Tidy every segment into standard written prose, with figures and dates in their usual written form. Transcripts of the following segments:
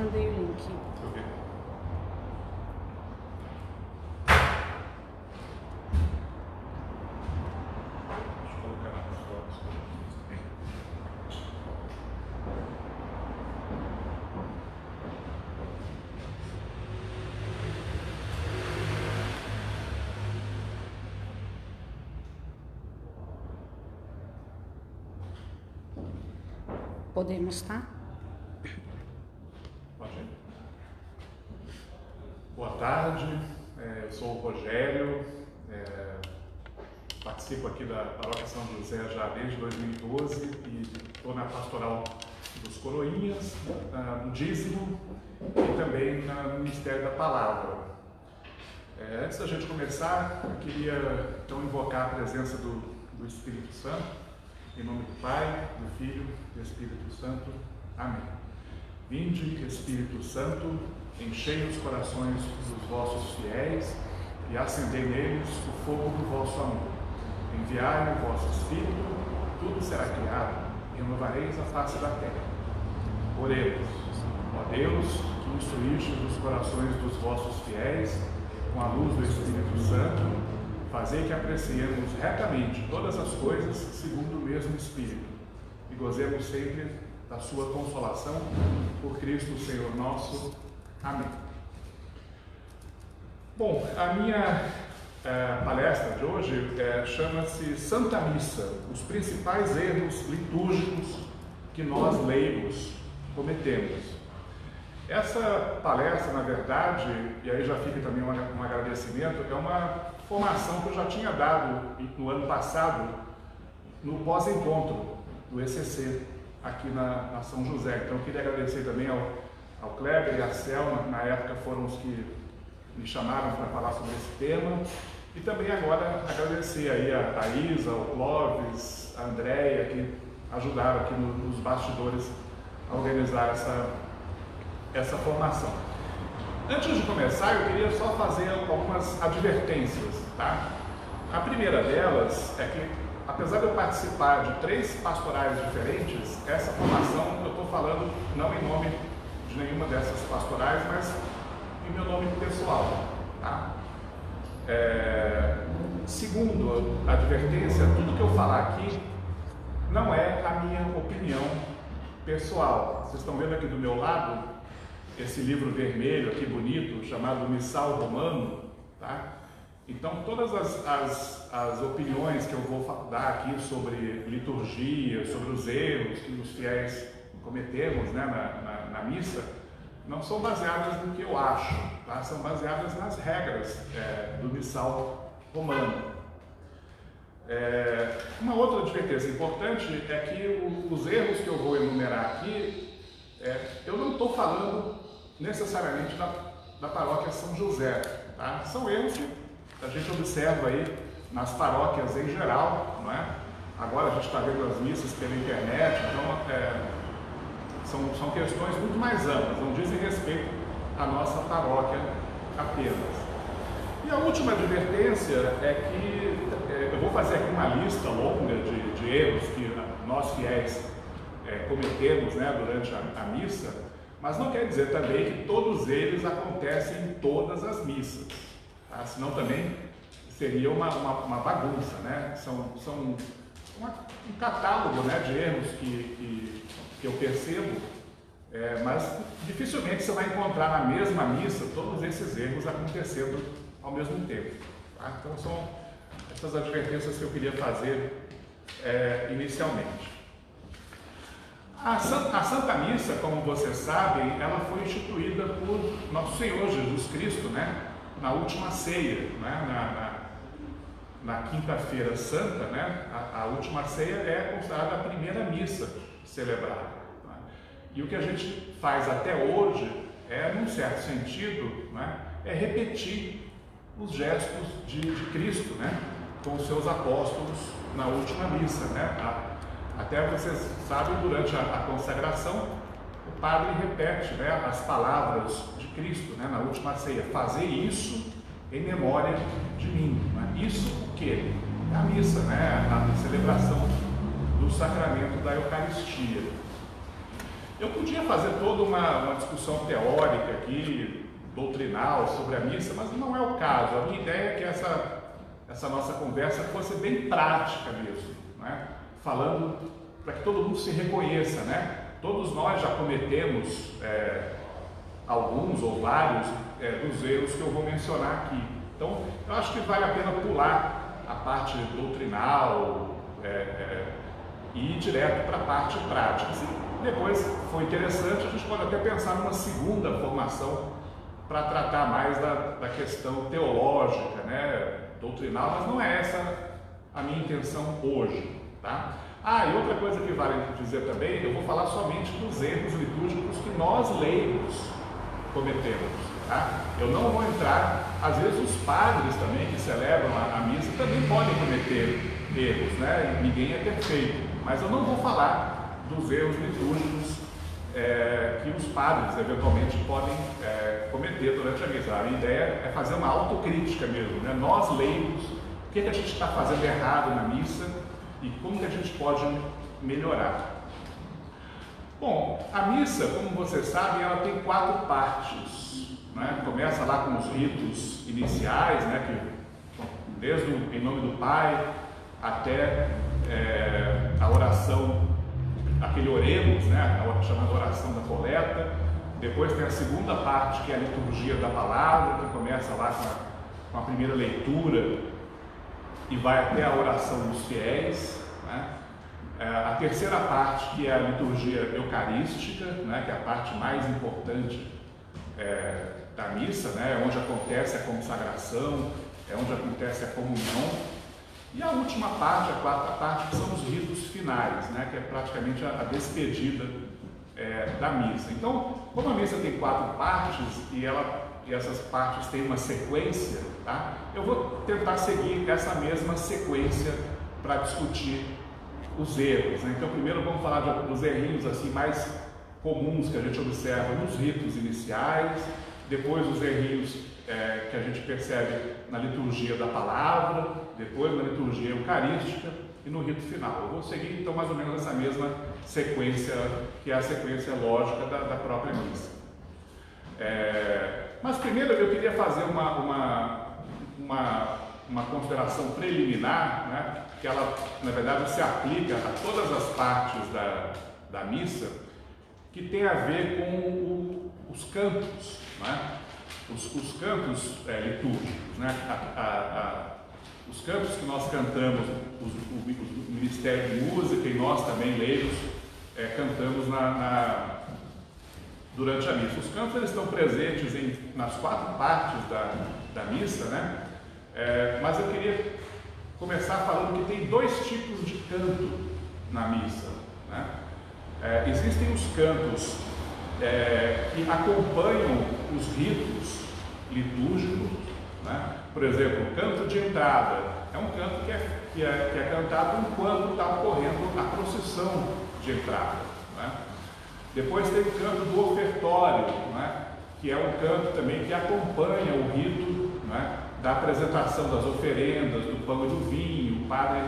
mandei o link. Ok. Deixa eu colocar nas fotos. Podemos, tá? Pode ir. Boa tarde, eu sou o Rogério, participo aqui da Paróquia São José já desde 2012 e estou na Pastoral dos Coroinhas, no Dízimo e também no Ministério da Palavra. Antes da gente começar, eu queria então invocar a presença do Espírito Santo. Em nome do Pai, do Filho e do Espírito Santo. Amém. Vinde, Espírito Santo, enchei os corações dos vossos fiéis e acendei neles o fogo do vosso amor. Enviai o vosso Espírito, tudo será criado, e renovareis a face da terra. Oremos. Ó Deus, que instruíste os corações dos vossos fiéis com a luz do Espírito Santo, fazei que apreciemos retamente todas as coisas segundo o mesmo Espírito e gozemos sempre da sua consolação por Cristo Senhor nosso. Amém. Bom, a minha palestra de hoje chama-se Santa Missa, os principais erros litúrgicos que nós leigos cometemos. Essa palestra, na verdade, e aí já fica também um agradecimento, é uma formação que eu já tinha dado no ano passado, no pós-encontro do ECC, aqui na São José. Então eu queria agradecer também ao Kleber e à Selma, na época foram os que me chamaram para falar sobre esse tema, e também agora agradecer aí a Isa, ao Clóvis, a Andréia, que ajudaram aqui nos bastidores a organizar essa formação. Antes de começar, eu queria só fazer algumas advertências, tá? A primeira delas é que, apesar de eu participar de 3 pastorais diferentes, essa formação eu estou falando não em nome de nenhuma dessas pastorais, mas em meu nome pessoal, tá? Segundo a advertência, tudo que eu falar aqui não é a minha opinião pessoal. Vocês estão vendo aqui do meu lado esse livro vermelho aqui bonito, chamado Missal Romano, tá? Então todas as opiniões que eu vou dar aqui sobre liturgia, sobre os erros que os fiéis cometemos, né, na missa, não são baseadas no que eu acho, tá? São baseadas nas regras do Missal Romano. Uma outra advertência importante é que os erros que eu vou enumerar aqui, eu não estou falando necessariamente da paróquia São José, tá? São erros que a gente observa aí nas paróquias em geral, não é? Agora a gente está vendo as missas pela internet, então são questões muito mais amplas, não dizem respeito à nossa paróquia apenas. E a última advertência é que eu vou fazer aqui uma lista longa de erros que nós fiéis cometemos, né, durante a missa, mas não quer dizer também que todos eles acontecem em todas as missas, tá? Senão também seria uma bagunça, né? São um catálogo, né, de erros que eu percebo, mas dificilmente você vai encontrar na mesma missa todos esses erros acontecendo ao mesmo tempo, tá? Então são essas advertências que eu queria fazer inicialmente. A Santa Missa, como vocês sabem, ela foi instituída por Nosso Senhor Jesus Cristo, né, na última ceia, né, na Quinta-feira Santa, né, a última ceia é considerada a primeira missa celebrada. Né? E o que a gente faz até hoje num certo sentido, né, é repetir os gestos de Cristo, né, com os seus apóstolos na última missa, né? Até vocês sabem, durante a consagração, o padre repete, né, as palavras de Cristo, né, na última ceia: fazer isso em memória de mim. Né? Isso o quê? É a missa, né, a celebração do sacramento da Eucaristia. Eu podia fazer toda uma discussão teórica aqui, doutrinal, sobre a missa, mas não é o caso. A minha ideia é que essa nossa conversa fosse bem prática mesmo, né? Falando para que todo mundo se reconheça, né? Todos nós já cometemos alguns ou vários dos erros que eu vou mencionar aqui. Então, eu acho que vale a pena pular a parte doutrinal e ir direto para a parte prática. Se depois for interessante, a gente pode até pensar numa segunda formação para tratar mais da questão teológica, né, doutrinal, mas não é essa a minha intenção hoje, tá? E outra coisa que vale dizer também, eu vou falar somente dos erros litúrgicos que nós leigos cometemos, tá? Eu não vou entrar, às vezes os padres também que celebram a missa também podem cometer erros, né? Ninguém é perfeito, mas eu não vou falar dos erros litúrgicos que os padres eventualmente podem cometer durante a missa. A minha ideia é fazer uma autocrítica mesmo, né? Nós leigos, o que a gente está fazendo errado na missa e como que a gente pode melhorar. Bom, a missa, como vocês sabem, ela tem 4 partes, né? Começa lá com os ritos iniciais, né? Que, desde o em nome do Pai até a oração, aquele oremos, né? A chamada oração da coleta. Depois tem a segunda parte, que é a liturgia da palavra, que começa lá com a primeira leitura e vai até a oração dos fiéis, né? A terceira parte, que é a liturgia eucarística, né? Que é a parte mais importante da missa, né? Onde acontece a consagração, é onde acontece a comunhão. E a última parte, a quarta parte, que são os ritos finais, né? Que é praticamente a despedida da missa. Então, como a missa tem 4 partes e essas partes têm uma sequência, tá? Eu vou tentar seguir essa mesma sequência para discutir os erros, né? Então, primeiro vamos falar dos errinhos assim, mais comuns que a gente observa nos ritos iniciais, depois os errinhos que a gente percebe na liturgia da palavra, depois na liturgia eucarística e no rito final. Eu vou seguir então mais ou menos essa mesma sequência, que é a sequência lógica da própria missa. Mas primeiro eu queria fazer uma consideração preliminar, né, que ela na verdade se aplica a todas as partes da missa, que tem a ver com os cantos, né? Os cantos litúrgicos, né? Os cantos que nós cantamos, o Ministério de Música e nós também, leigos, cantamos durante a missa. Os cantos eles estão presentes nas 4 partes da missa, né? Mas eu queria começar falando que tem 2 tipos de canto na missa, né? Existem os cantos que acompanham os ritos litúrgicos, né? Por exemplo, o canto de entrada é um canto que é cantado enquanto está ocorrendo a procissão de entrada, né? Depois tem o canto do ofertório, né? Que é um canto também que acompanha o rito, né? Da apresentação das oferendas, do pão e do vinho. O padre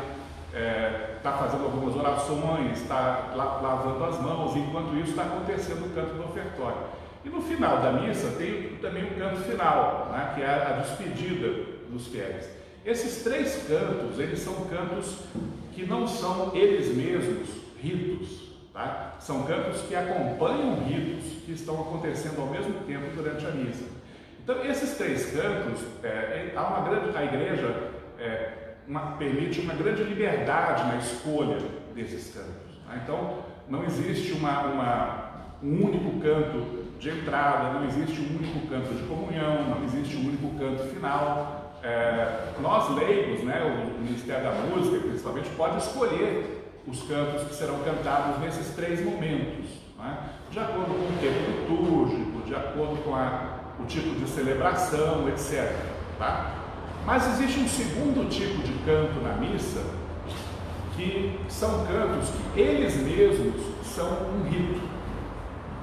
está fazendo algumas orações, está lavando as mãos, enquanto isso está acontecendo o canto do ofertório. E no final da missa tem também o canto final, né, que é a despedida dos fiéis. Esses 3 cantos, eles são cantos que não são eles mesmos ritos, tá? São cantos que acompanham ritos que estão acontecendo ao mesmo tempo durante a missa. Então, esses 3 cantos, a igreja permite uma grande liberdade na escolha desses cantos, né? Então, não existe um único canto de entrada, não existe um único canto de comunhão, não existe um único canto final. Nós leigos, né, o Ministério da Música, principalmente, pode escolher os cantos que serão cantados nesses 3 momentos, né? De acordo com o tempo litúrgico, de acordo com o tipo de celebração, etc. Tá? Mas existe um segundo tipo de canto na missa, que são cantos que eles mesmos são um rito.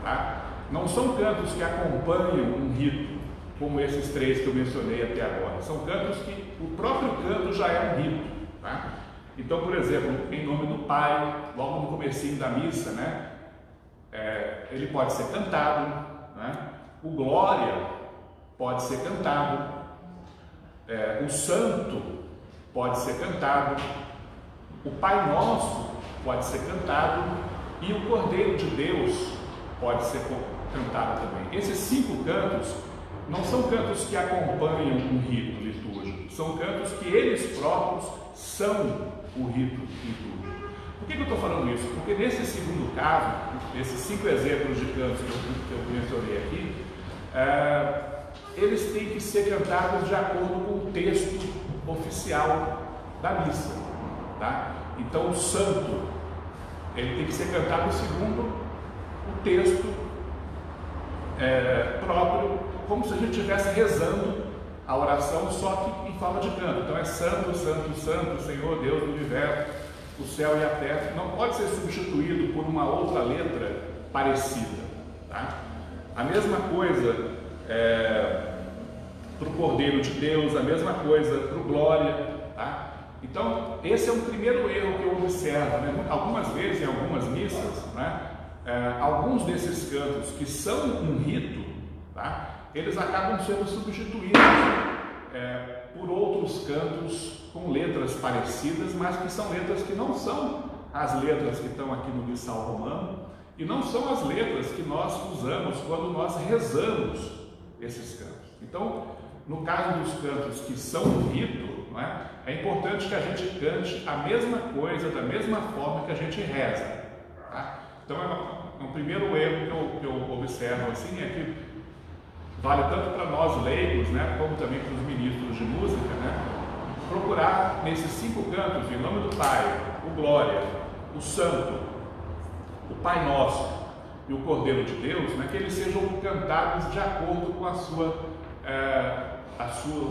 Tá? Não são cantos que acompanham um rito, como esses 3 que eu mencionei até agora. São cantos que o próprio canto já é um rito. Tá? Então, por exemplo, em nome do Pai, logo no comecinho da missa, né? ele pode ser cantado, né? O Glória pode ser cantado, o Santo pode ser cantado, o Pai Nosso pode ser cantado e o Cordeiro de Deus pode ser cantado também. Esses 5 cantos não são cantos que acompanham um rito litúrgico, são cantos que eles próprios são o rito litúrgico. Por que eu estou falando isso? Porque nesse segundo caso, esses 5 exemplos de cantos que eu mencionei aqui, eles têm que ser cantados de acordo com o texto oficial da missa, tá? Então o santo, ele tem que ser cantado segundo o texto próprio, como se a gente estivesse rezando a oração, só que em forma de canto. Então é santo, santo, santo, Senhor Deus do universo, o céu e a terra. Não pode ser substituído por uma outra letra parecida, tá? A mesma coisa para o Cordeiro de Deus, a mesma coisa para o Glória, tá? Então, esse é um primeiro erro que eu observo, né? Algumas vezes, em algumas missas, né? Alguns desses cantos que são um rito, tá? Eles acabam sendo substituídos por outros cantos com letras parecidas, mas que são letras que não são as letras que estão aqui no Missal Romano e não são as letras que nós usamos quando nós rezamos esses cantos. Então, no caso dos cantos que são um rito, não é? É importante que a gente cante a mesma coisa, da mesma forma que a gente reza, tá? Então, um primeiro erro que eu observo assim é que vale tanto para nós leigos, né, como também para os ministros de música, né, procurar nesses 5 cantos, em nome do Pai, o Glória, o Santo, o Pai Nosso e o Cordeiro de Deus, né, que eles sejam cantados de acordo com o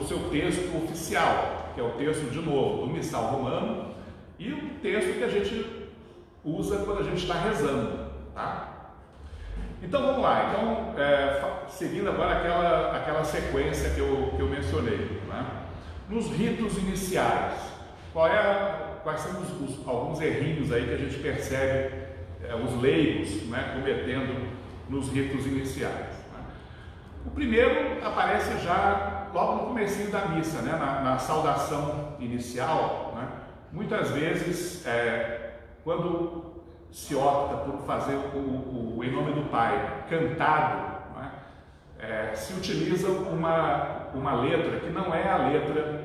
seu texto oficial, que é o texto, de novo, do Missal Romano, e o texto que a gente usa quando a gente está rezando, tá? Então vamos lá, seguindo agora aquela sequência que eu mencionei, né? Nos ritos iniciais, quais são alguns errinhos aí que a gente percebe os leigos, né, cometendo nos ritos iniciais, né? O primeiro aparece já logo no comecinho da missa, né, na saudação inicial, né? Muitas vezes, quando se opta por fazer o Em Nome do Pai cantado, né, se utiliza uma letra que não é a letra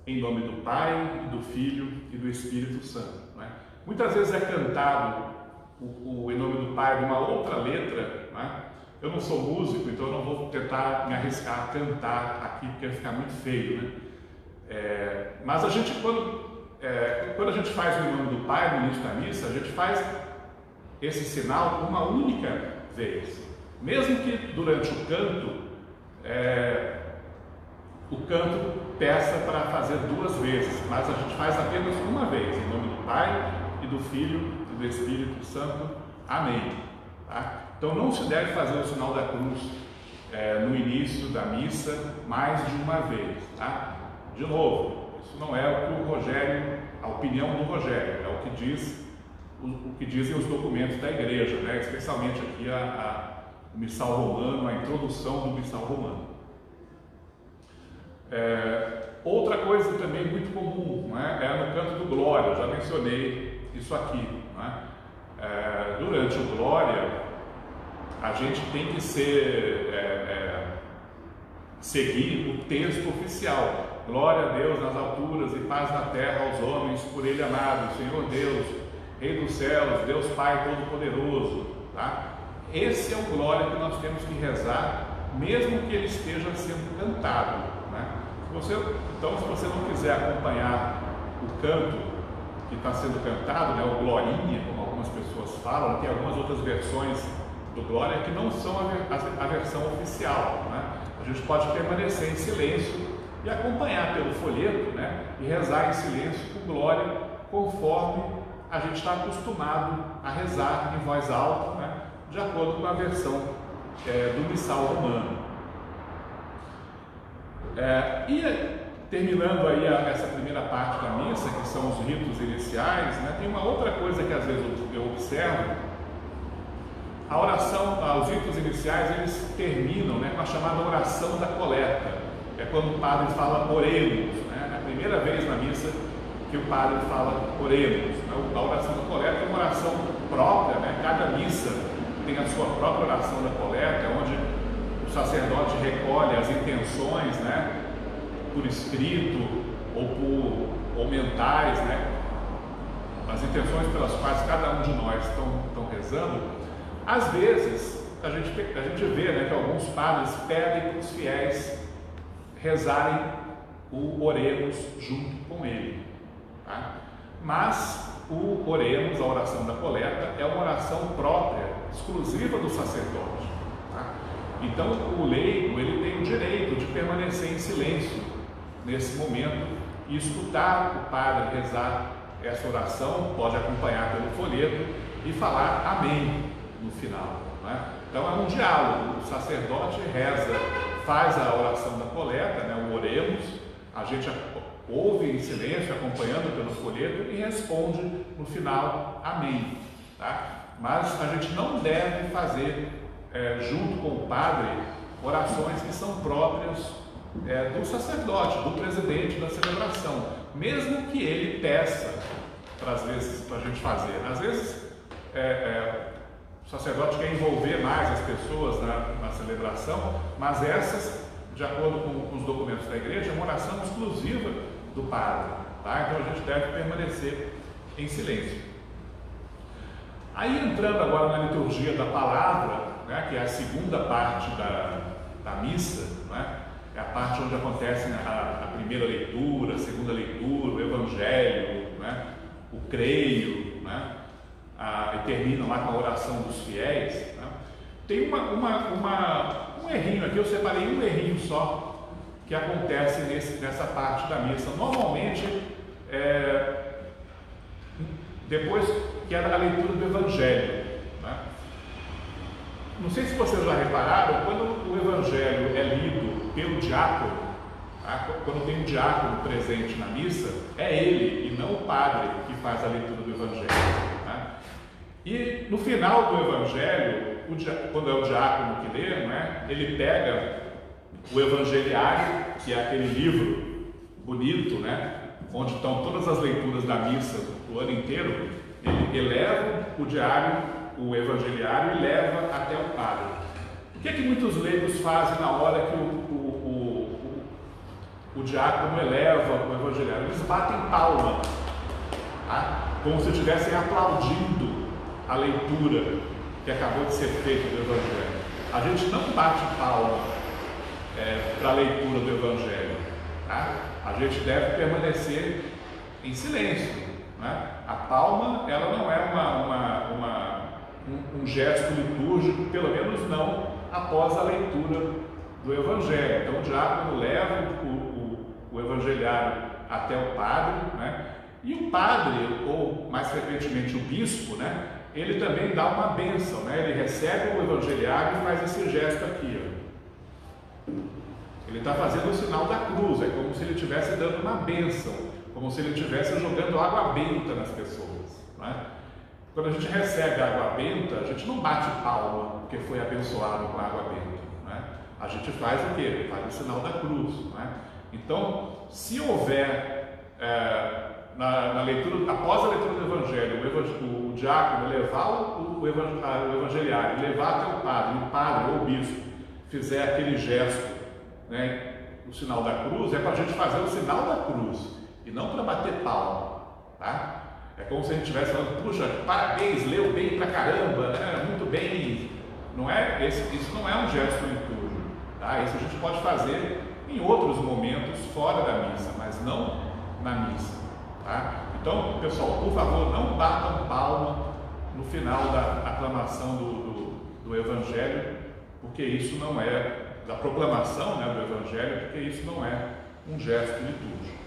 Em Nome do Pai, do Filho e do Espírito Santo, né? Muitas vezes é cantado o Em Nome do Pai de uma outra letra, né? Eu não sou músico, então eu não vou tentar me arriscar a cantar aqui, porque vai ficar muito feio, né? Mas a gente, quando a gente faz o Em Nome do Pai no início da missa, a gente faz esse sinal uma única vez, mesmo que durante o canto peça para fazer 2 vezes, mas a gente faz apenas uma vez, em nome do Pai e do Filho e do Espírito Santo. Amém. Tá? Então não se deve fazer o sinal da cruz no início da missa mais de uma vez, tá? De novo, isso não é o que o Rogério, a opinião do Rogério, é o que dizem os documentos da igreja, né? Especialmente aqui o Missal Romano, a introdução do Missal Romano. Outra coisa também muito comum, né, é no canto do Glória. Eu já mencionei isso aqui, né? Durante o Glória, a gente tem que seguir o texto oficial. Glória a Deus nas alturas e paz na terra aos homens por Ele amado, Senhor Deus, Rei dos céus, Deus Pai Todo-Poderoso, tá? Esse é o Glória que nós temos que rezar, mesmo que ele esteja sendo cantado, né? Então, se você não quiser acompanhar o canto que está sendo cantado, né, o Glorinha, como algumas pessoas falam, tem algumas outras versões do Glória que não são a versão oficial, né? A gente pode permanecer em silêncio e acompanhar pelo folheto, né, e rezar em silêncio o Glória, conforme a gente está acostumado a rezar em voz alta, né, de acordo com a versão do Missal Romano. E terminando aí essa primeira parte da missa, que são os ritos iniciais, né, tem uma outra coisa que às vezes eu observo, A oração, os ritos iniciais, eles terminam, né, com a chamada oração da coleta. É quando o padre fala oremos, né? É a primeira vez na missa que o padre fala oremos. A oração da coleta é uma oração própria, né? Cada missa tem a sua própria oração da coleta, onde o sacerdote recolhe as intenções, né, por escrito ou mentais, né, as intenções pelas quais cada um de nós estão rezando. Às vezes a gente vê, né, que alguns padres pedem para os fiéis rezarem o oremos junto com ele, tá? Mas o oremos, a oração da coleta, é uma oração própria, exclusiva do sacerdote, tá? Então o leigo, ele tem o direito de permanecer em silêncio nesse momento e escutar o padre rezar essa oração, pode acompanhar pelo folheto e falar amém no final, né? Então é um diálogo, o sacerdote reza, faz a oração da coleta, né, o oremos, a gente ouve em silêncio, acompanhando pelo folheto e responde no final amém, tá? Mas a gente não deve fazer junto com o padre orações que são próprias do sacerdote, do presidente da celebração, mesmo que ele peça para a gente fazer. Às vezes o sacerdote quer envolver mais as pessoas na celebração, mas essas, de acordo com os documentos da igreja, é uma oração exclusiva do padre, tá? Então a gente deve permanecer em silêncio. Aí entrando agora na liturgia da palavra, né, que é a segunda parte da missa, né, é a parte onde acontece a primeira leitura, a segunda leitura, o evangelho, né, o creio, né, e termina lá com a oração dos fiéis, né. Tem um errinho aqui, eu separei um errinho só que acontece nessa parte da missa. Normalmente, depois que é a leitura do evangelho, né. Não sei se vocês já repararam, quando o evangelho é lido pelo diácono, tá? Quando tem um diácono presente na missa, é ele e não o padre que faz a leitura do evangelho, tá? E no final do evangelho, quando é o diácono que lê, né, ele pega o evangeliário, que é aquele livro bonito, né, onde estão todas as leituras da missa do ano inteiro, ele eleva o evangeliário e leva até o padre. O que muitos leigos fazem na hora que o diácono eleva o evangeliário? Eles batem palma, tá? Como se estivessem aplaudindo a leitura que acabou de ser feita do evangelho. A gente não bate palma para a leitura do evangelho, tá? A gente deve permanecer em silêncio, né? A palma, ela não é um gesto litúrgico, pelo menos não após a leitura do evangelho. Então o diácono leva o evangeliário até o padre, né? E o padre, ou mais frequentemente o bispo, né, ele também dá uma bênção, né? Ele recebe o evangeliário e faz esse gesto aqui, ó. Ele está fazendo o sinal da cruz, é como se ele estivesse dando uma bênção, como se ele estivesse jogando água benta nas pessoas, né? Quando a gente recebe água benta, a gente não bate palma porque foi abençoado com água benta, né? A gente faz o quê? Faz o sinal da cruz, né? Então, se houver na leitura, após a leitura do evangelho, o diácono levar o evangeliário, levar até o padre ou o bispo fizer aquele gesto, né, o sinal da cruz, é para a gente fazer o sinal da cruz e não para bater palma, tá? É como se a gente estivesse falando, puxa, parabéns, leu bem pra caramba, né? Muito bem. Não é, isso não é um gesto litúrgico, tá? Isso a gente pode fazer em outros momentos fora da missa, mas não na missa, tá? Então, pessoal, por favor, não batam palma no final da aclamação do Evangelho, porque isso não é, da proclamação, né, do Evangelho, porque isso não é um gesto litúrgico.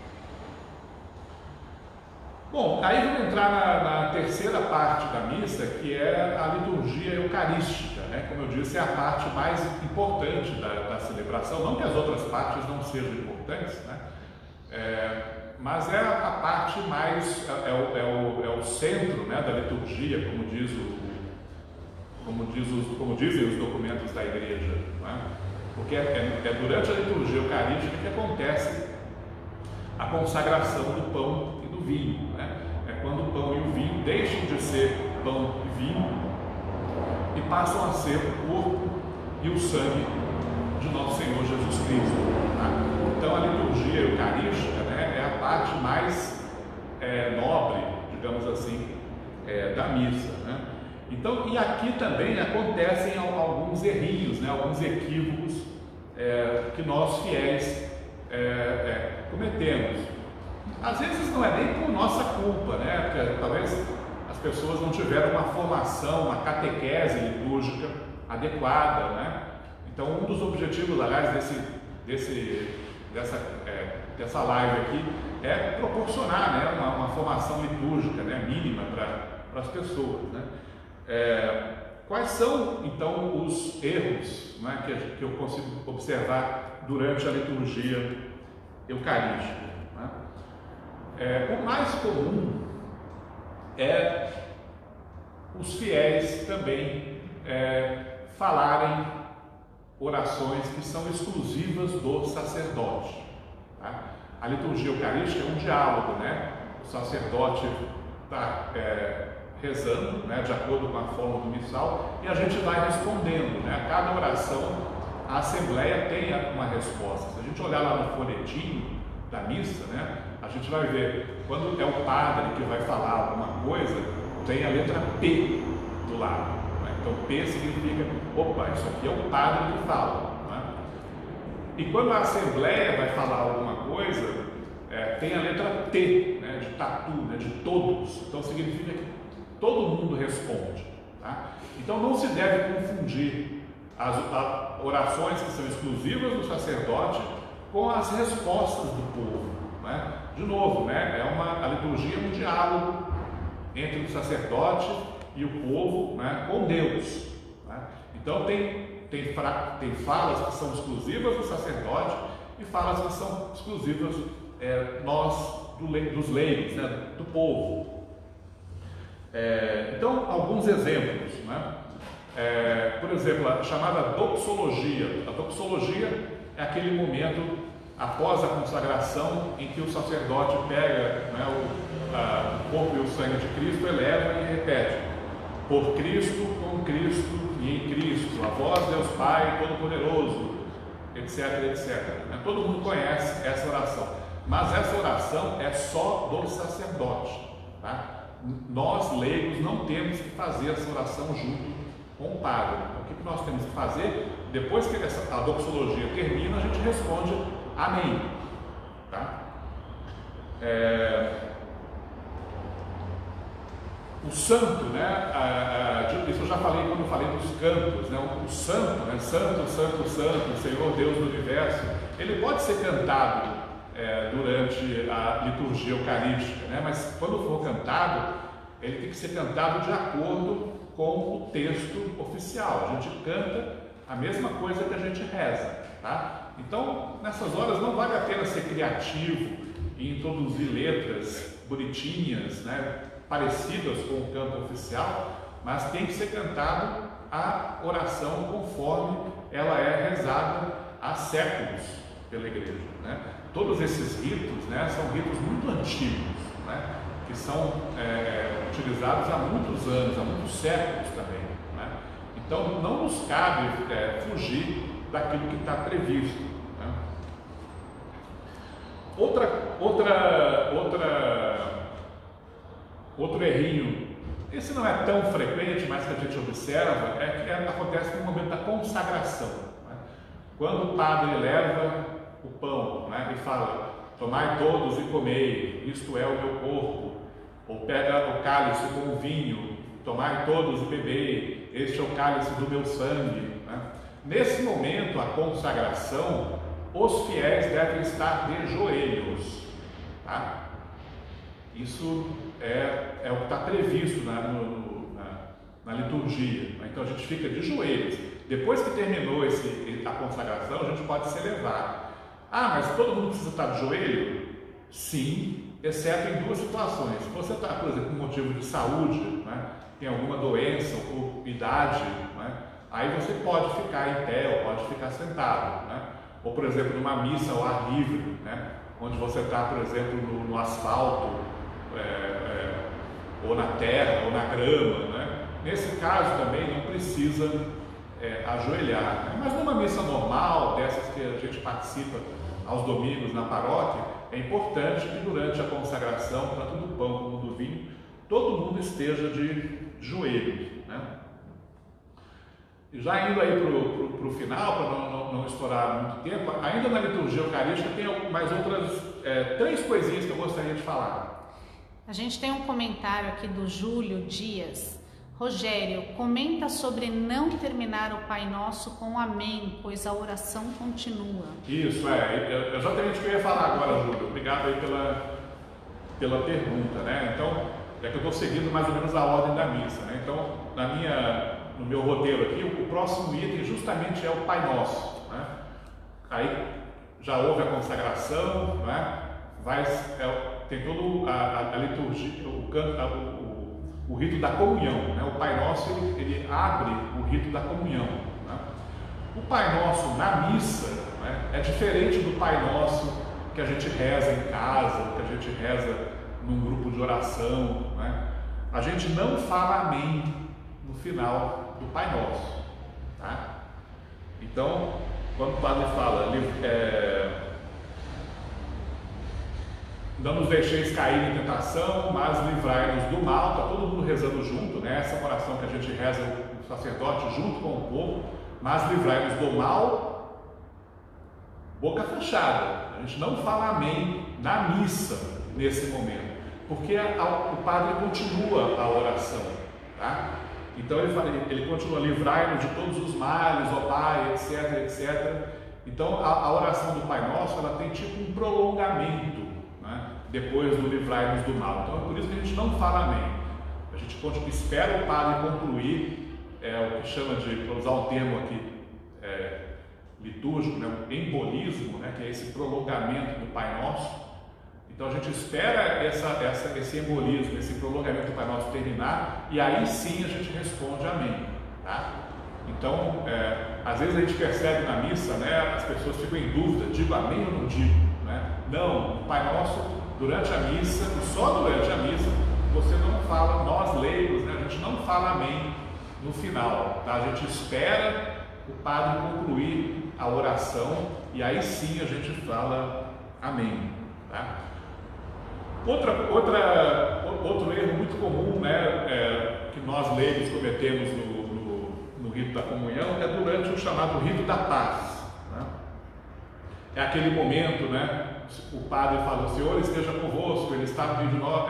Bom, aí vamos entrar na terceira parte da missa, que é a liturgia eucarística, né? Como eu disse, é a parte mais importante da celebração, não que as outras partes não sejam importantes, né? Mas é a parte mais, é o centro, né, da liturgia, como diz como dizem os documentos da igreja, não é? Porque é durante a liturgia eucarística que acontece a consagração do pão e do vinho, né? É quando o pão e o vinho deixam de ser pão e vinho e passam a ser o corpo e o sangue de nosso Senhor Jesus Cristo, tá? Então a liturgia eucarística, né, é a parte mais nobre, digamos assim, da missa, né? Então, e aqui também acontecem alguns errinhos, né, alguns equívocos que nós fiéis cometemos. Às vezes não é nem por nossa culpa, né? Porque talvez as pessoas não tiveram uma formação, uma catequese litúrgica adequada, né? Então, um dos objetivos, aliás, dessa live aqui é proporcionar, né, uma formação litúrgica, né, mínima para as pessoas, né? Quais são, então, os erros, né, que eu consigo observar durante a liturgia eucarística, né? O mais comum é os fiéis também falarem orações que são exclusivas do sacerdote, tá? A liturgia eucarística é um diálogo, né? O sacerdote está rezando, né, de acordo com a forma do missal, e a gente vai respondendo, né? A cada oração a Assembleia tem uma resposta. Se a gente olhar lá no folhetim da missa, né, a gente vai ver, quando é o padre que vai falar alguma coisa, tem a letra P do lado, né? Então P significa, opa, isso aqui é o padre que fala, né? E quando a Assembleia vai falar alguma coisa, tem a letra T, né, de tatu, né, de todos. Então significa que todo mundo responde, tá? Então não se deve confundir as orações que são exclusivas do sacerdote com as respostas do povo, né? De novo, né, a liturgia é um diálogo entre o sacerdote e o povo, né, com Deus, né? Então tem falas que são exclusivas do sacerdote e falas que são exclusivas dos leigos, né, do povo. Então, alguns exemplos, né? Por exemplo, a chamada doxologia. A doxologia é aquele momento após a consagração em que o sacerdote pega, né, o corpo e o sangue de Cristo, eleva e repete: por Cristo, com Cristo e em Cristo, a vós Deus Pai Todo-Poderoso, etc, etc. Todo mundo conhece essa oração, mas essa oração é só do sacerdote, tá? Nós, leigos, não temos que fazer essa oração junto com o padre. Então, o que nós temos que fazer? Depois que a doxologia termina, a gente responde amém, tá? O santo, né? Isso eu já falei quando eu falei dos cantos, né? O santo, né? Santo, santo, santo, Senhor Deus do Universo, ele pode ser cantado durante a liturgia eucarística, né? Mas quando for cantado, ele tem que ser cantado de acordo com o texto oficial. A gente canta a mesma coisa que a gente reza, tá? Então, nessas horas não vale a pena ser criativo e introduzir letras bonitinhas, né, parecidas com o canto oficial, mas tem que ser cantado a oração conforme ela é rezada há séculos pela igreja, né? Todos esses ritos, né, são ritos muito antigos, né, que são utilizados há muitos anos, há muitos séculos também, né? Então não nos cabe fugir daquilo que está previsto, né? Outro errinho, esse não é tão frequente, mas que a gente observa, é que acontece no momento da consagração, né? Quando o padre leva o pão, né, e fala: tomai todos e comei, isto é o meu corpo, ou pega o cálice com o vinho, tomai todos e bebei, este é o cálice do meu sangue, né? Nesse momento, a consagração, os fiéis devem estar de joelhos, tá? Isso é o que está previsto na liturgia, né? Então a gente fica de joelhos. Depois que terminou a consagração, a gente pode se elevar. Ah, mas todo mundo precisa estar de joelho? Sim, exceto em duas situações. Se você está, por exemplo, com motivo de saúde, né, tem alguma doença ou por idade, né? Aí você pode ficar em pé ou pode ficar sentado, né? Ou, por exemplo, numa missa ao ar livre, né? Onde você está, por exemplo, no asfalto, ou na terra, ou na grama, né? Nesse caso também não precisa ajoelhar, né? Mas numa missa normal, dessas que a gente participa aos domingos na paróquia, é importante que durante a consagração, tanto do pão como do vinho, todo mundo esteja de joelhos, né? E já indo aí para o final, para não estourar muito tempo, ainda na liturgia eucarística tem mais outras 3 coisinhas que eu gostaria de falar. A gente tem um comentário aqui do Júlio Dias. Rogério, comenta sobre não terminar o Pai Nosso com amém, pois a oração continua. Isso, exatamente o que eu ia falar agora, Júlio. Obrigado aí pela pergunta, né? Então, é que eu estou seguindo mais ou menos a ordem da missa, né? Então, no meu roteiro aqui, o próximo item justamente é o Pai Nosso, né? Aí já houve a consagração, né? Tem toda a liturgia, o rito da comunhão, né? O Pai Nosso ele abre o rito da comunhão, né? O Pai Nosso na missa, né, é diferente do Pai Nosso que a gente reza em casa, que a gente reza num grupo de oração, né? A gente não fala amém no final do Pai Nosso, tá? Então, quando o padre fala não nos deixeis cair em tentação, mas livrai-nos do mal, está todo mundo rezando junto, né? Essa é uma oração que a gente reza, o sacerdote junto com o povo, mas livrai-nos do mal, boca fechada. A gente não fala amém na missa nesse momento, porque o padre continua a oração, tá? Então ele continua, livrai-nos de todos os males, ó Pai, etc, etc. Então a oração do Pai Nosso, ela tem tipo um prolongamento, depois do livrai-nos do mal. Então é por isso que a gente não fala amém. A gente espera o padre concluir o que chama de, para usar um termo aqui litúrgico, né, o embolismo, né, que é esse prolongamento do Pai Nosso. Então a gente espera esse embolismo, esse prolongamento do Pai Nosso terminar, e aí sim a gente responde amém, tá? Então, às vezes a gente percebe na missa, né, as pessoas ficam em dúvida, digo amém ou não digo, né? Não, o Pai Nosso, durante a missa, e só durante a missa, você não fala, nós leigos, né, a gente não fala amém no final, tá? A gente espera o padre concluir a oração, e aí sim a gente fala amém, tá? Outro erro muito comum, né, que nós leigos cometemos no rito da comunhão é durante o chamado rito da paz, né? É aquele momento, né, o padre fala, o Senhor esteja convosco, ele está no meio de nós,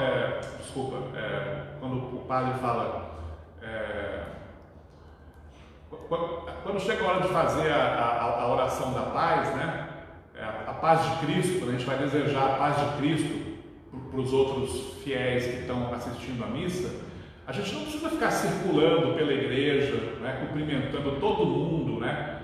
quando o padre fala, quando chega a hora de fazer a oração da paz, né, a paz de Cristo, quando a gente vai desejar a paz de Cristo para os outros fiéis que estão assistindo à missa, a gente não precisa ficar circulando pela igreja, né, cumprimentando todo mundo, né,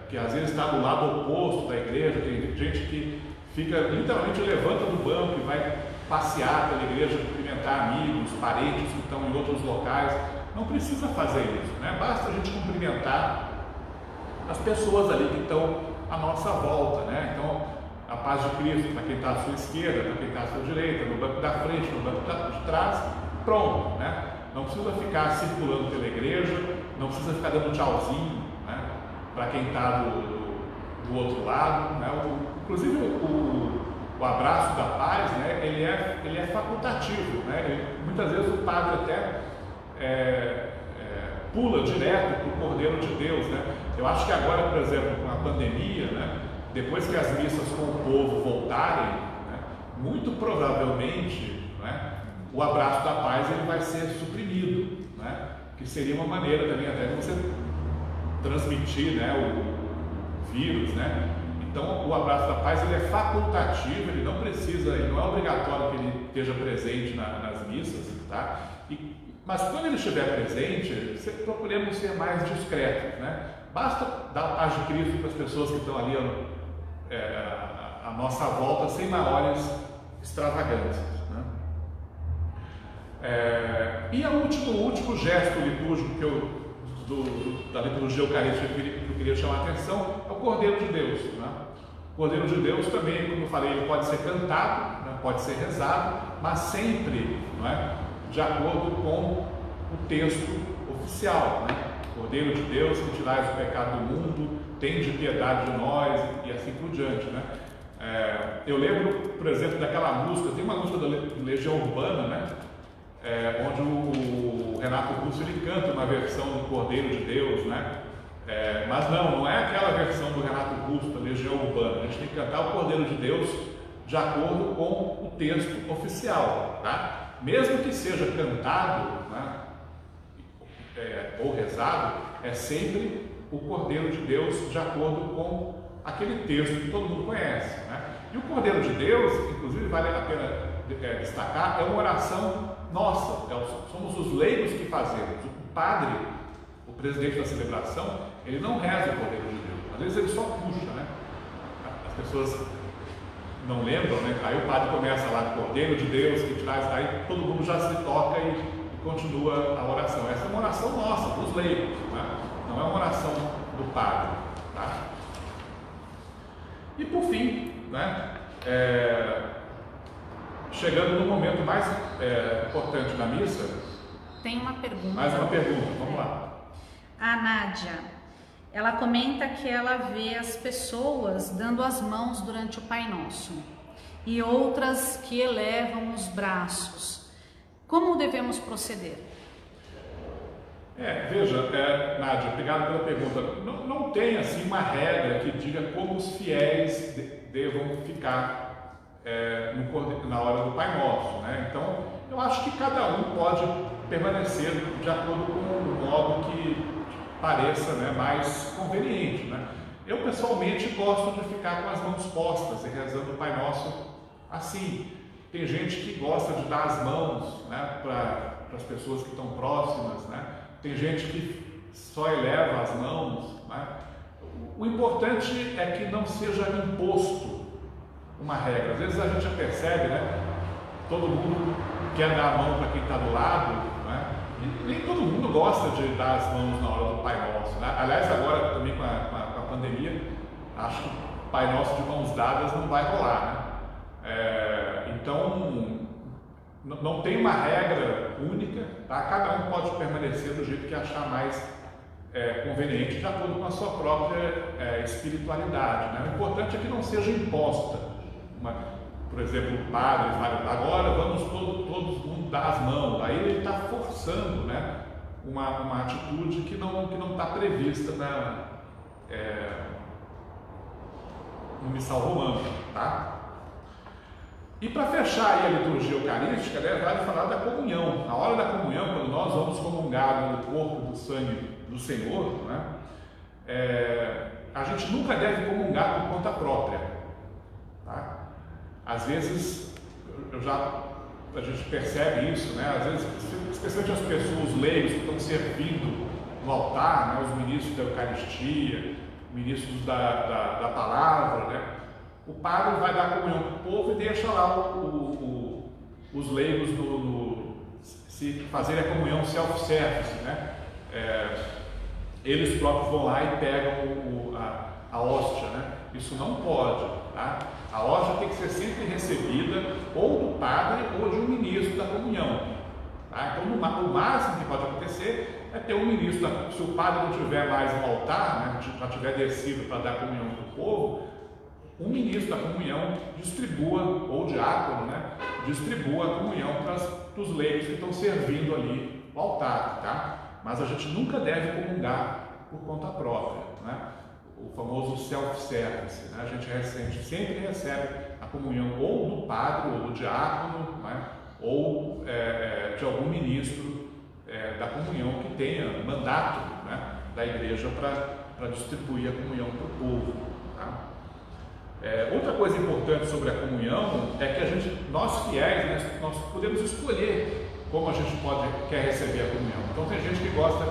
que às vezes está do lado oposto da igreja. Tem gente que fica, literalmente levanta do banco e vai passear pela igreja, cumprimentar amigos, parentes que estão em outros locais. Não precisa fazer isso, né? Basta a gente cumprimentar as pessoas ali que estão à nossa volta, né? Então, a paz de Cristo para quem está à sua esquerda, para quem está à sua direita, no banco da frente, no banco de trás, pronto, né? Não precisa ficar circulando pela igreja, não precisa ficar dando tchauzinho, né, para quem está do outro lado, né? Inclusive o abraço da paz, né, ele é facultativo, né? Muitas vezes o padre até pula direto para o Cordeiro de Deus, né? Eu acho que agora, por exemplo, com a pandemia, né, depois que as missas com o povo voltarem, né, muito provavelmente, né, o abraço da paz ele vai ser suprimido, né, que seria uma maneira também até de você transmitir, né, o vírus, né. Então o abraço da paz ele é facultativo, ele não é obrigatório que ele esteja presente nas missas, tá? Mas quando ele estiver presente, procuremos ser mais discretos, né? Basta dar a paz de Cristo para as pessoas que estão ali à nossa volta, sem maiores extravagâncias, né? E o último gesto litúrgico da liturgia eucarística que eu queria chamar a atenção é o Cordeiro de Deus. Né? O Cordeiro de Deus também, como eu falei, ele pode ser cantado, né? Pode ser rezado, mas sempre, não é? De acordo com o texto oficial. Né? Cordeiro de Deus, que tirais o pecado do mundo, tende piedade de nós, e assim por diante. Né? Eu lembro, por exemplo, daquela música, tem uma música da Legião Urbana, né? Onde o Renato Russo ele canta uma versão do Cordeiro de Deus, né? Mas não é aquela versão do Renato Russo, da Legião Urbana. A gente tem que cantar o Cordeiro de Deus de acordo com o texto oficial, tá? Mesmo que seja cantado, né? Ou rezado, é sempre o Cordeiro de Deus de acordo com aquele texto que todo mundo conhece, né? E o Cordeiro de Deus, inclusive vale a pena destacar, é uma oração nossa, somos os leigos que fazemos. O padre, o presidente da celebração, ele não reza o Cordeiro de Deus, às vezes ele só puxa, né? As pessoas não lembram, né? Aí o padre começa lá, Cordeiro de Deus, que traz, aí todo mundo já se toca e continua a oração. Essa é uma oração nossa, dos leigos, né? Não é uma oração do padre, tá? E por fim, né? Chegando no momento mais importante da missa. Tem uma pergunta. Mais uma pergunta, vamos lá. A Nádia, ela comenta que ela vê as pessoas dando as mãos durante o Pai Nosso e outras que elevam os braços. Como devemos proceder? Veja, Nádia, obrigado pela pergunta. Não tem assim uma regra que diga como os fiéis devam ficar na hora do Pai Nosso, né? Então, eu acho que cada um pode permanecer de acordo com o modo que pareça, né, mais conveniente, né? Eu pessoalmente gosto de ficar com as mãos postas e rezando o Pai Nosso assim. Tem gente que gosta de dar as mãos, né, para as pessoas que estão próximas, né? Tem gente que só eleva as mãos, né? O importante é que não seja imposto uma regra. Às vezes a gente já percebe, né? Todo mundo quer dar a mão para quem está do lado, né? E nem todo mundo gosta de dar as mãos na hora do Pai Nosso, né? Aliás, agora também com a pandemia, acho que o Pai Nosso de mãos dadas não vai rolar, né? Então, não tem uma regra única, tá? Cada um pode permanecer do jeito que achar mais conveniente, de acordo com a sua própria espiritualidade, né? O importante é que não seja imposta. Por exemplo, o padre fala, agora vamos todos mundo dar as mãos. Aí ele está forçando, né, uma atitude que não está prevista no missal romano, tá? E para fechar aí a liturgia eucarística, né, vale falar da comunhão. Na hora da comunhão, quando nós vamos comungar no corpo do sangue do Senhor, né, a gente nunca deve comungar por conta própria, tá? Às vezes, a gente percebe isso, né? Às vezes, especialmente as pessoas, os leigos que estão servindo no altar, né? Os ministros da Eucaristia, ministros da palavra, né? O padre vai dar comunhão para o povo e deixa lá os leigos se fazerem a comunhão self-service, né? Eles próprios vão lá e pegam a hóstia, né? Isso não pode, tá? A hóstia tem que ser sempre recebida ou do padre ou de um ministro da comunhão, tá? Então, o máximo que pode acontecer é ter um ministro se o padre não tiver mais no altar, né, já tiver descido para dar comunhão para o povo, um ministro da comunhão distribua, ou diácono, né, distribua a comunhão para os leigos que estão servindo ali o altar, tá? Mas a gente nunca deve comungar por conta própria, né? O famoso self-service, né? A gente sempre recebe a comunhão ou do padre, ou do diácono, né? Ou de algum ministro da comunhão que tenha mandato, né, da igreja para distribuir a comunhão para o povo, tá? Outra coisa importante sobre a comunhão é que nós fiéis, né, nós podemos escolher como a gente quer receber a comunhão. Então tem gente que gosta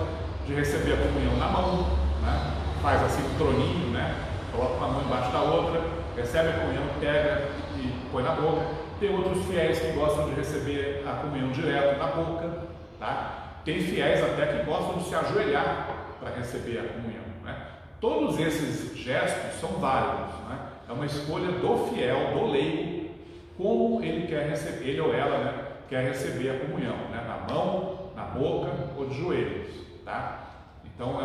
de receber a comunhão na mão, né? Faz assim um troninho, né? Coloca uma mão embaixo da outra, recebe a comunhão, pega e põe na boca. Tem outros fiéis que gostam de receber a comunhão direto na boca, tá? Tem fiéis até que gostam de se ajoelhar para receber a comunhão, né? Todos esses gestos são válidos, né? É uma escolha do fiel, do leigo, como ele quer receber, ele ou ela, né, quer receber a comunhão, né? Na mão, na boca ou de joelhos, tá? Então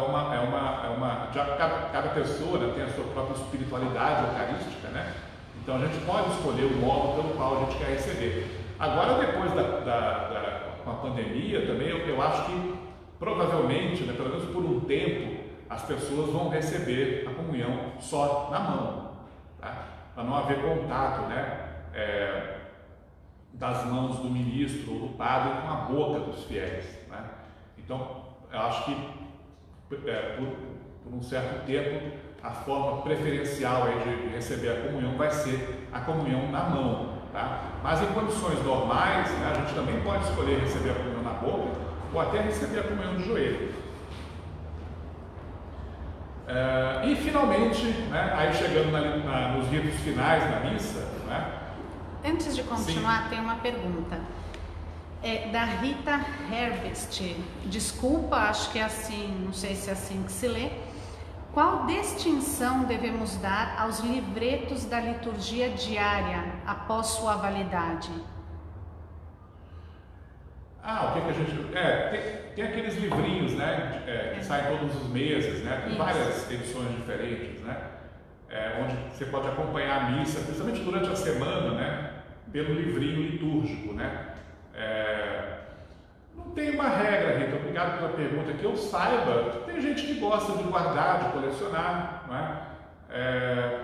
cada pessoa, né, tem a sua própria espiritualidade eucarística, né? Então a gente pode escolher o modo pelo qual a gente quer receber. Agora, depois com a pandemia também, eu acho que provavelmente, né, pelo menos por um tempo, as pessoas vão receber a comunhão só na mão, tá? Para não haver contato, né, das mãos do ministro ou do padre com a boca dos fiéis, né? Então, eu acho que por um certo tempo a forma preferencial aí de receber a comunhão vai ser a comunhão na mão, tá? Mas em condições normais, né, a gente também pode escolher receber a comunhão na boca ou até receber a comunhão de joelho. E finalmente, né, aí chegando nos ritos finais da missa, né? Antes de continuar, Sim. tem uma pergunta. Da Rita Herbst. Desculpa, acho que é assim, não sei se é assim que se lê. Qual distinção devemos dar aos livretos da liturgia diária após sua validade? O que a gente... tem aqueles livrinhos, né, que saem todos os meses, né? Tem várias edições diferentes, né? Onde você pode acompanhar a missa, principalmente durante a semana, né? Pelo livrinho litúrgico, né? Não tem uma regra, Rita, obrigado pela pergunta. Que eu saiba, tem gente que gosta de guardar, de colecionar, não é?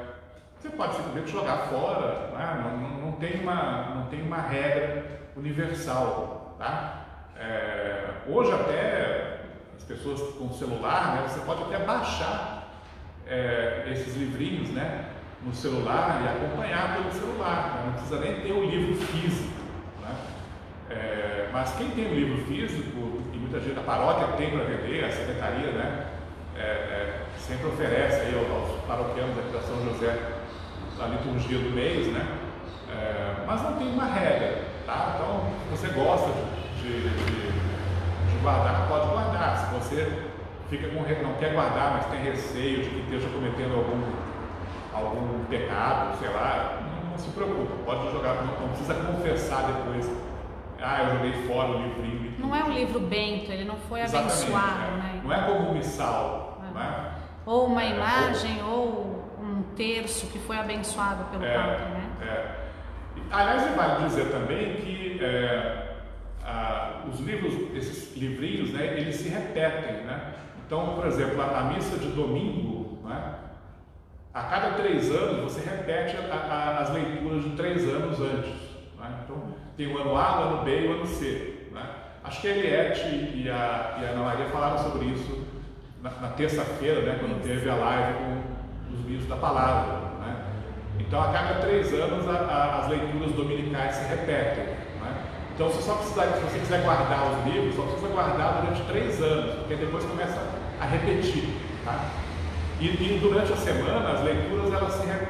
Você pode simplesmente jogar fora, não é? Não tem uma regra universal, tá? Hoje até as pessoas com celular, né, você pode até baixar esses livrinhos, né, no celular e acompanhar pelo celular, né? Não precisa nem ter o livro físico, né? Mas quem tem o livro físico, e muita gente da paróquia tem para vender, a secretaria, né, sempre oferece aí aos paroquianos aqui da São José a liturgia do mês, né? Mas não tem uma regra, tá? Então, se você gosta de guardar, pode guardar. Se você não quer guardar, mas tem receio de que esteja cometendo algum pecado, sei lá, não se preocupe, pode jogar, não precisa confessar depois. Eu joguei fora o livrinho. Não é um livro bento, ele não foi abençoado, né? Não é como um missal, né? Ou uma imagem, ou um terço que foi abençoado pelo padre, né? Aliás, vale dizer também que os livros, esses livrinhos, né, eles se repetem, né? Então, por exemplo, a missa de domingo, né, a cada 3 anos você repete as leituras de 3 anos antes, né? Então, tem o ano A, o ano B e o ano C, né? Acho que a Eliette e a Ana Maria falaram sobre isso na terça-feira, né, quando teve a live com os livros da palavra, né? Então, a cada 3 anos as leituras dominicais se repetem, né? Então, se você quiser guardar os livros, só precisa guardar durante 3 anos, porque depois começa a repetir, tá? E durante a semana, as leituras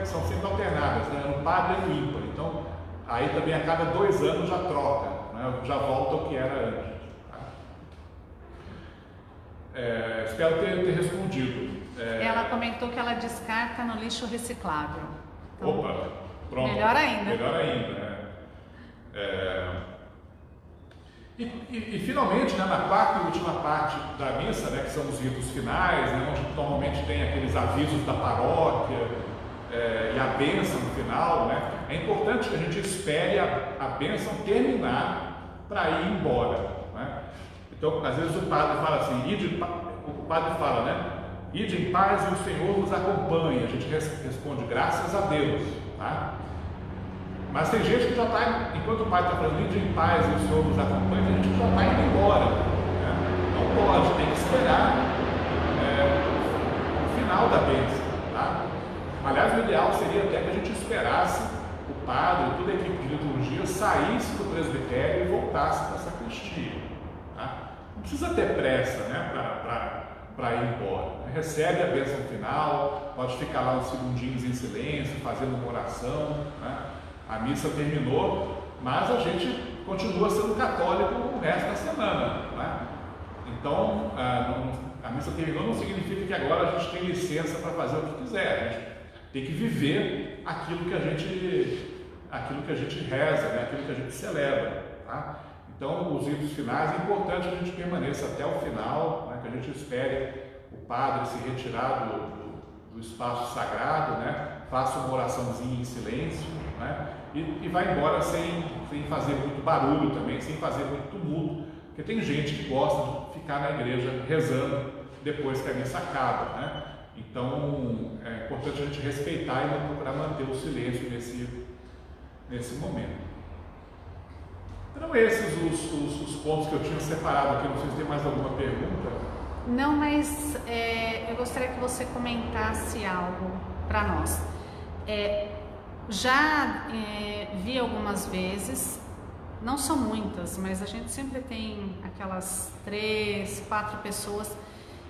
são sempre alternadas, né? No par e no ímpar. Então, aí também a cada 2 anos já troca, né? Já volta ao que era antes. Tá? Espero ter respondido. Ela comentou que ela descarta no lixo reciclável. Então, Opa, pronto. Melhor ainda. Melhor ainda, né? E finalmente, né, na quarta e última parte da missa, né, que são os ritos finais, né, onde normalmente tem aqueles avisos da paróquia e a bênção no final, né, é importante que a gente espere a bênção terminar para ir embora, né? Então, às vezes o padre fala assim, o padre fala, né, ide em paz e o Senhor nos acompanha. A gente responde, graças a Deus, tá? Mas tem gente que já está, enquanto o pai está falando, ide em paz e o Senhor nos acompanha, a gente já está indo embora, né? Não pode, tem que esperar o final da bênção, tá? Aliás, o ideal seria até que a gente esperasse o padre, toda a equipe de liturgia saísse do presbitério e voltasse para a sacristia, tá? Não precisa ter pressa, né, para ir embora. Recebe a bênção final, pode ficar lá uns segundinhos em silêncio, fazendo uma oração, né? A missa terminou, mas a gente continua sendo católico o resto da semana, né? Então, a missa terminou não significa que agora a gente tem licença para fazer o que quiser. A gente tem que viver aquilo que a gente reza, né? Aquilo que a gente celebra, tá? Então, os ritos finais, é importante que a gente permaneça até o final, né? Que a gente espere o padre se retirar do espaço sagrado, né? Faça uma oraçãozinha em silêncio, né? E vai embora sem fazer muito barulho também, sem fazer muito tumulto, porque tem gente que gosta de ficar na igreja rezando depois que a missa acaba, né? Então é importante a gente respeitar e procurar manter o silêncio nesse momento. Então esses os pontos que eu tinha separado aqui. Não sei se tem mais alguma pergunta. Não, mas eu gostaria que você comentasse algo para nós. Já vi algumas vezes, não são muitas, mas a gente sempre tem aquelas 3, 4 pessoas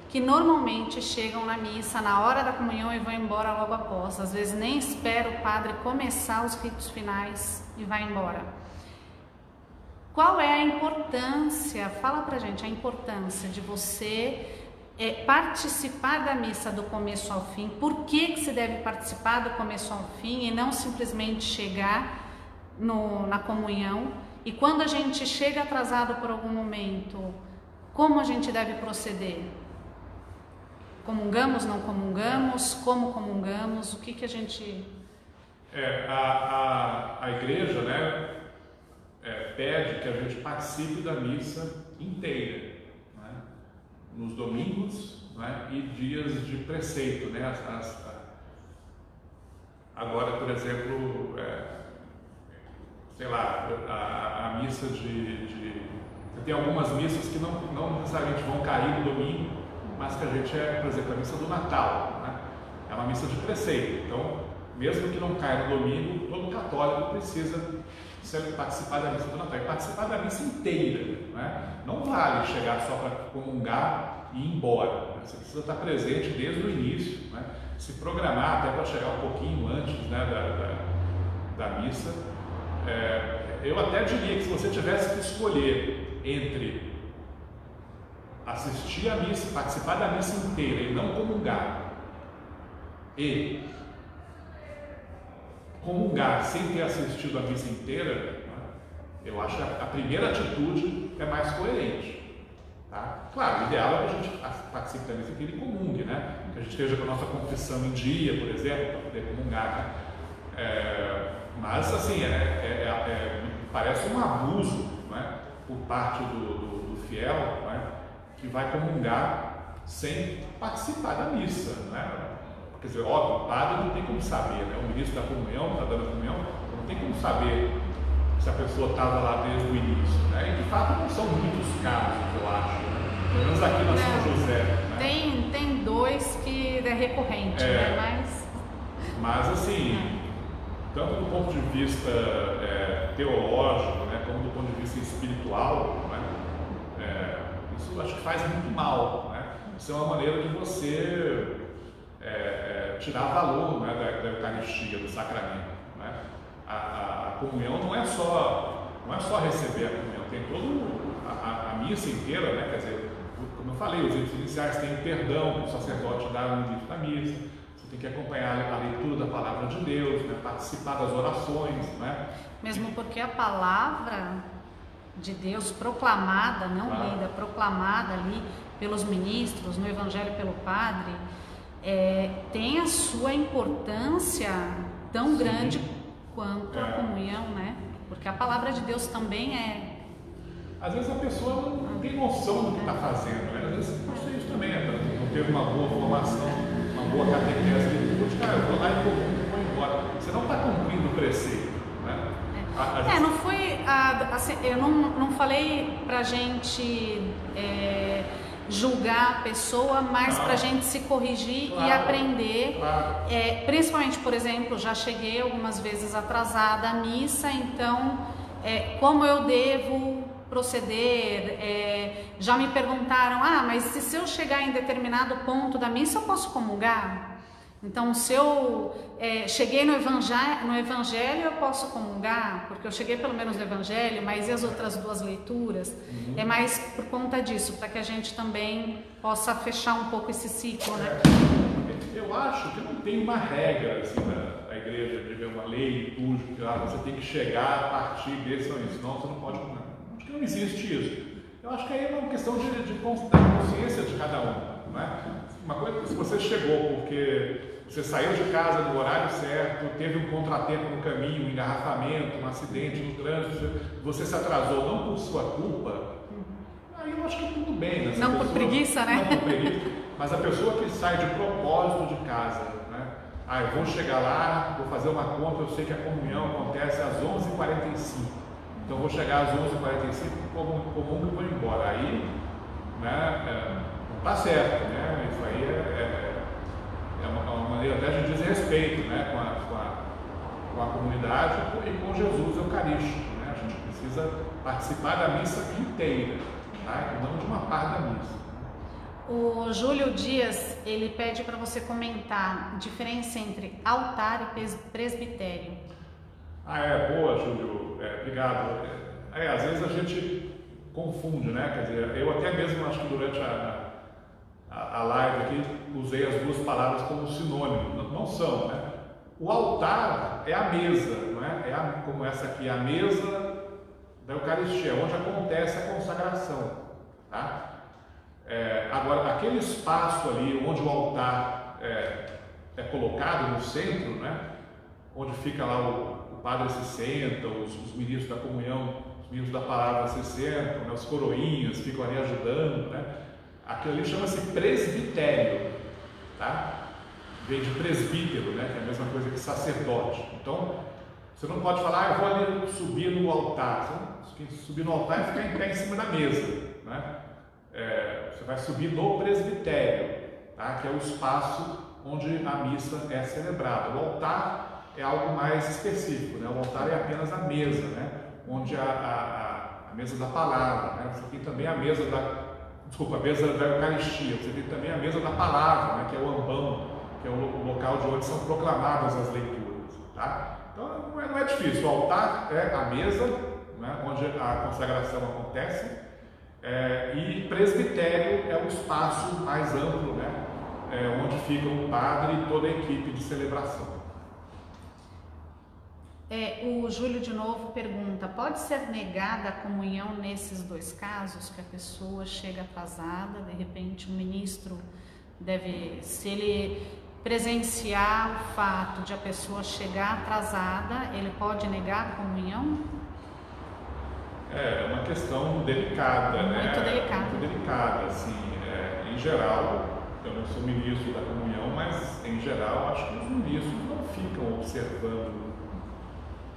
que normalmente chegam na missa na hora da comunhão e vão embora logo após. Às vezes nem espera o padre começar os ritos finais e vai embora. Qual é a importância, fala pra gente, a importância de você participar da missa do começo ao fim? Por que se deve participar do começo ao fim e não simplesmente chegar na comunhão? E quando a gente chega atrasado por algum momento, como a gente deve proceder? Comungamos, não comungamos? Como comungamos? O que a gente... A igreja, né, pede que a gente participe da missa inteira, né, nos domingos, né, e dias de preceito, né? Agora, por exemplo, sei lá, a missa tem algumas missas que não necessariamente vão cair no domingo, mas que a gente por exemplo, a missa do Natal, né? É uma missa de preceito. Então, mesmo que não caia no domingo, todo católico precisa participar da missa do Natal e participar da missa inteira, né? Não vale chegar só para comungar e ir embora, né? Você precisa estar presente desde o início, né? Se programar até para chegar um pouquinho antes, né, da missa. Eu até diria que se você tivesse que escolher entre assistir a missa, participar da missa inteira e não comungar, e comungar sem ter assistido a missa inteira, né, eu acho que a primeira atitude é mais coerente, tá? Claro, o ideal é que a gente participe da missa inteira e comungue, né? Que a gente esteja com a nossa confissão em dia, por exemplo, para poder comungar, né? Mas assim, parece um abuso, né, por parte do fiel, né, que vai comungar sem participar da missa, né? Quer dizer, óbvio, o padre não tem como saber, né? O ministro da comunhão, está dando a comunhão, não tem como saber se a pessoa estava lá desde o início, né? E de fato não são muitos casos, eu acho, né? Pelo menos aqui na São José, né? Tem 2 que é recorrente, né? Mas assim, tanto do ponto de vista teológico, né, como do ponto de vista espiritual, né, isso acho que faz muito mal, né? Isso é uma maneira de você tirar valor, né, da Eucaristia, do sacramento, né? A comunhão não é só receber a comunhão, tem toda a missa inteira, né? Quer dizer, como eu falei, os ritos iniciais têm o perdão, o sacerdote dá no início da missa. Tem que acompanhar a leitura da palavra de Deus, né? Participar das orações, né? Mesmo porque a palavra de Deus proclamada, não lida, proclamada ali pelos ministros, no Evangelho pelo Padre, tem a sua importância tão grande quanto a comunhão, né? Porque a palavra de Deus também Às vezes a pessoa não tem noção do que está fazendo, né? Às vezes pode ser isso também, não teve uma boa formação, uma boa catequese, eu vou lá e vou embora. Você não está cumprindo o preceito, né? Não foi, assim, eu não falei pra gente julgar a pessoa, mas pra gente se corrigir e aprender. Claro. Principalmente, por exemplo, já cheguei algumas vezes atrasada à missa, então como eu devo proceder? Já me perguntaram, mas se eu chegar em determinado ponto da missa eu posso comungar? Então, se eu cheguei no evangelho, eu posso comungar, porque eu cheguei pelo menos no Evangelho, mas e as outras duas leituras? É mais por conta disso, para que a gente também possa fechar um pouco esse ciclo, né? Eu acho que não tem uma regra assim, da igreja, de uma lei litúrgica, você tem que chegar a partir desse ou isso, não, você não pode comungar. Acho que não existe isso. Eu acho que aí é uma questão da consciência de cada um, não é? Uma coisa, se você chegou porque você saiu de casa no horário certo, teve um contratempo no caminho, um engarrafamento, um acidente no trânsito, você se atrasou não por sua culpa, aí eu acho que tudo bem. Né? Não por preguiça, né? Não por preguiça, mas a pessoa que sai de propósito de casa, né? Ah, eu vou chegar lá, vou fazer uma conta, eu sei que a comunhão acontece às 11h45, então eu vou chegar às 11h45, comungo e vou embora. Aí, né, não está certo, né? Isso aí é uma maneira até de desrespeito, né, com a comunidade e com Jesus Eucarístico, né? A gente precisa participar da missa inteira, tá? E não de uma parte da missa. O Júlio Dias, ele pede para você comentar a diferença entre altar e presbitério. Boa, Júlio, obrigado. Às vezes a gente confunde, né? Quer dizer, eu até mesmo acho que durante a live aqui usei as duas palavras como sinônimo, não são, né? O altar é a mesa, não é? Como essa aqui, a mesa da Eucaristia, onde acontece a consagração, tá? Agora, aquele espaço ali onde o altar é colocado no centro, né? Onde fica lá o padre se senta, os ministros da comunhão, os ministros da palavra se sentam, né? Os coroinhas ficam ali ajudando, né? Aquilo ali chama-se presbitério, tá? Vem de presbítero, né? Que é a mesma coisa que sacerdote. Então, você não pode falar, eu vou ali subir no altar. Você subir no altar é ficar em pé em cima da mesa, né? Você vai subir no presbitério, tá? Que é o espaço onde a missa é celebrada. O altar é algo mais específico, né? O altar é apenas a mesa, né? Onde a mesa da palavra, né? Você tem também a mesa a mesa da Eucaristia, você tem também a mesa da palavra, né? Que é o ambão, que é o local de onde são proclamadas as leituras, tá? Então não é difícil, o altar é a mesa, né? Onde a consagração acontece, e presbitério é o espaço mais amplo, né? Onde fica o padre e toda a equipe de celebração. O Júlio de novo pergunta, pode ser negada a comunhão nesses dois casos, que a pessoa chega atrasada, de repente o ministro se ele presenciar o fato de a pessoa chegar atrasada, ele pode negar a comunhão? É uma questão delicada, né? Muito delicada. Muito delicada, assim, em geral, eu não sou ministro da comunhão, mas em geral acho que os ministros não ficam observando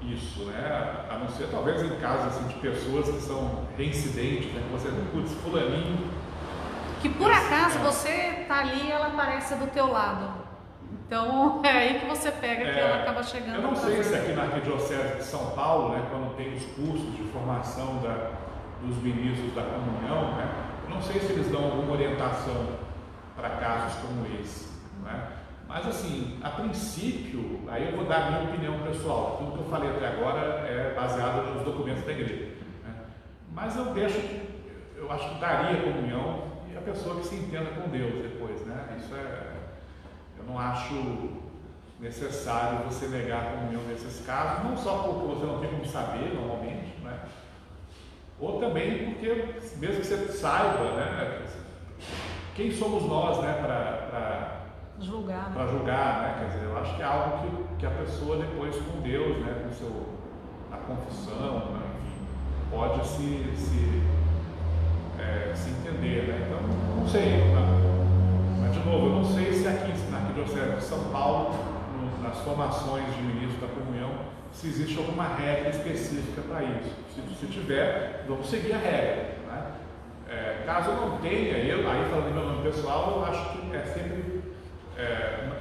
isso, né? A não ser talvez em casos assim, de pessoas que são reincidentes, né? Que você, putz, fulaninho. Que por acaso você tá ali e ela aparece do teu lado. Então é aí que você pega que ela acaba chegando. Eu não sei se aqui na Arquidiocese de São Paulo, né, quando tem os cursos de formação dos ministros da comunhão, né, eu não sei se eles dão alguma orientação para casos como esse, né? Mas assim, a princípio, aí eu vou dar a minha opinião pessoal, tudo que eu falei até agora é baseado nos documentos da igreja, né? Mas eu acho que daria comunhão e a pessoa que se entenda com Deus depois, né? Eu não acho necessário você negar a comunhão nesses casos, não só porque você não tem como saber normalmente, né? Ou também porque, mesmo que você saiba, né? Quem somos nós, né, para julgar, né? Quer dizer, eu acho que é algo que a pessoa depois com Deus, né, a confissão, né, enfim, pode se entender, né? Então, não sei, mas de novo, eu não sei se aqui na Arquidiocese de São Paulo, nas formações de ministro da comunhão, se existe alguma regra específica para isso. Se tiver, vamos seguir a regra, né? Caso não tenha, aí falando em meu nome pessoal, eu acho que sempre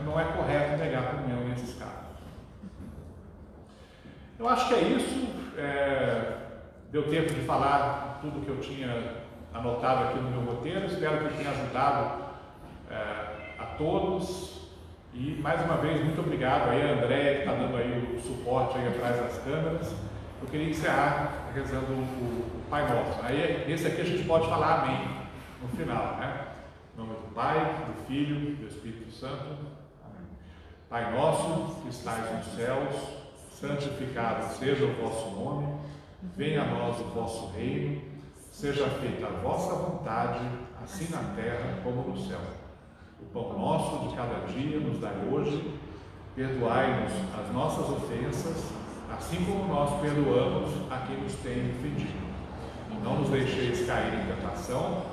não é correto negar a comunhão nesses casos. Eu acho que é isso. Deu tempo de falar tudo que eu tinha anotado aqui no meu roteiro. Espero que tenha ajudado a todos. E mais uma vez, muito obrigado aí a André, que está dando aí o suporte aí atrás das câmeras. Eu queria encerrar rezando o Pai Nosso. Aí, esse aqui a gente pode falar amém no final, né? Em nome do Pai, do Filho e do Espírito Santo. Amém. Pai nosso, que estais nos céus, santificado seja o vosso nome, venha a nós o vosso reino, seja feita a vossa vontade, assim na terra como no céu. O pão nosso de cada dia nos dai hoje, perdoai-nos as nossas ofensas, assim como nós perdoamos a quem nos tem ofendido. Não nos deixeis cair em tentação,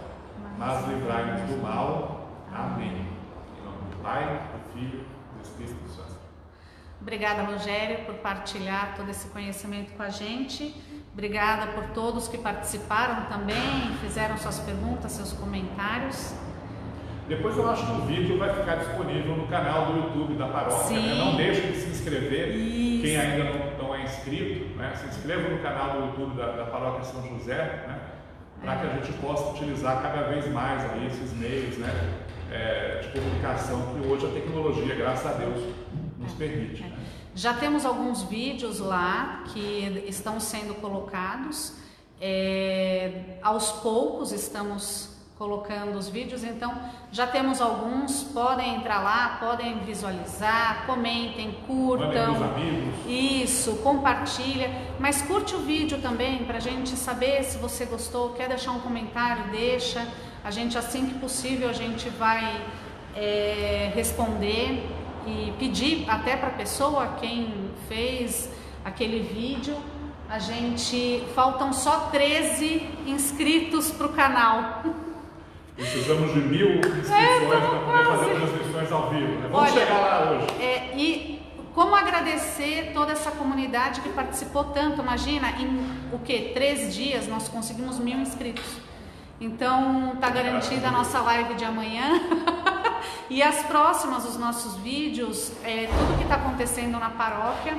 mas livrai-nos do mal. Amém. Em nome do Pai, do Filho e do Espírito Santo. Obrigada, Rogério, por partilhar todo esse conhecimento com a gente. Obrigada por todos que participaram também, fizeram suas perguntas, seus comentários. Depois eu acho que o vídeo vai ficar disponível no canal do YouTube da paróquia, né? Não deixe de se inscrever. Isso. Quem ainda não é inscrito, né? Se inscreva no canal do YouTube da paróquia São José, né? Para que a gente possa utilizar cada vez mais aí esses meios, né? De comunicação que hoje a tecnologia, graças a Deus, nos permite. Né? Já temos alguns vídeos lá que estão sendo colocados, aos poucos estamos colocando os vídeos, então já temos alguns, podem entrar lá, podem visualizar, comentem, curtam, isso, compartilha, mas curte o vídeo também para a gente saber se você gostou, quer deixar um comentário, deixa, a gente assim que possível a gente vai responder e pedir até para a pessoa, quem fez aquele vídeo, faltam só 13 inscritos para o canal. Precisamos de 1000 inscrições para poder fazer transmissões ao vivo, né? Vamos chegar lá hoje. E como agradecer toda essa comunidade que participou tanto, imagina, em 3 dias nós conseguimos 1000 inscritos. Então tá garantida a nossa live de amanhã. E as próximas, os nossos vídeos, tudo que está acontecendo na paróquia,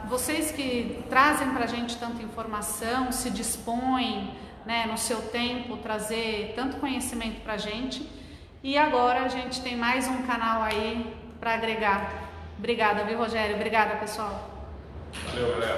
vocês que trazem para a gente tanta informação, se dispõem, né, no seu tempo, trazer tanto conhecimento para a gente. E agora a gente tem mais um canal aí para agregar. Obrigada, viu, Rogério? Obrigada, pessoal. Valeu, galera.